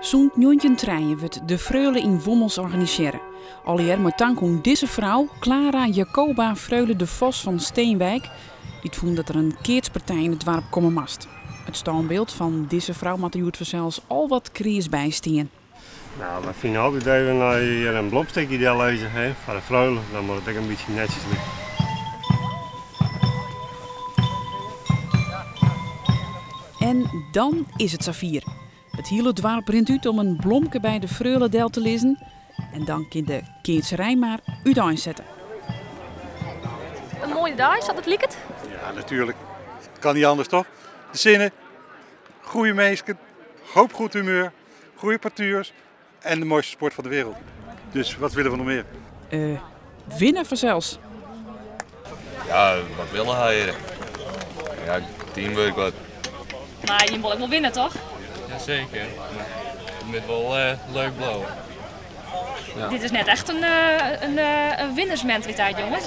Zo'n 19 wordt de Freule in Wommels organiseren. Alweer met dank aan deze vrouw, Clara Jacoba Freule de Vos van Steenwijk, die vond dat er een keertspartij in het dorp komen mast. Het standbeeld van deze vrouw moet er zelfs al wat kreers bijstaan. Nou, we vinden ook dat we hier een blomstekje lezen voor de Freule, dan moet het ook een beetje netjes liggen. En dan is het Safir. Het hele dorp rent uit om een blomke bij de Freule te lezen. En dan kan de keertserij maar uiteenzetten. Een mooie dag, zat het lieket? Ja, natuurlijk. Kan niet anders toch? De zinnen, goede meesken, hoop goed humeur, goede partuurs en de mooiste sport van de wereld. Dus wat willen we nog meer? Winnen vanzelfs. Ja, wat willen hij hier? Ja, teamwork wat. Maar je wil ook wel winnen, toch? Jazeker. Het moet wel leuk blijven. Ja. Dit is net echt een winnersmentaliteit, jongens.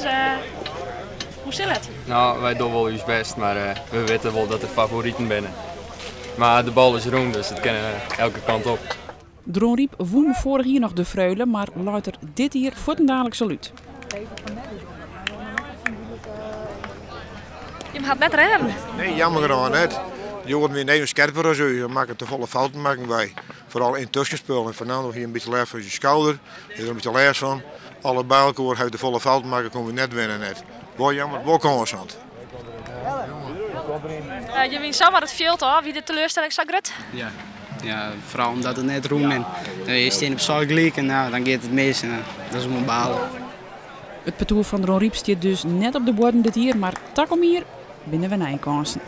Hoe zit het? Nou, wij doen wel ons best, maar we weten wel dat de favorieten binnen. Maar de bal is rond, dus het kan elke kant op. Dronriep won vorig jaar nog de Freule, maar later dit jaar voor een dadelijk saluut. Je gaat net rennen. Nee, jammer gedaan net. Je wordt weer even scherper als u. Je maakt te volle fouten maken wij. Vooral in tussenspel. En vanavond hier een beetje last van je schouder. Je hebt er een beetje last van. Alle bij elkaar heeft de volle fouten maken, komen we net winnen net. Wel jammer, wel constant. Je wint zomaar het veld hoor. Wie de teleurstelling zag het? Ja, vooral omdat het net roem is. Je staat op zo'n gelijk en nou, dan gaat het mis en dat is om een balen. Het parcours van Dronriep staat dus net op de borden dit jaar, maar tak om hier binnen we nijkansen.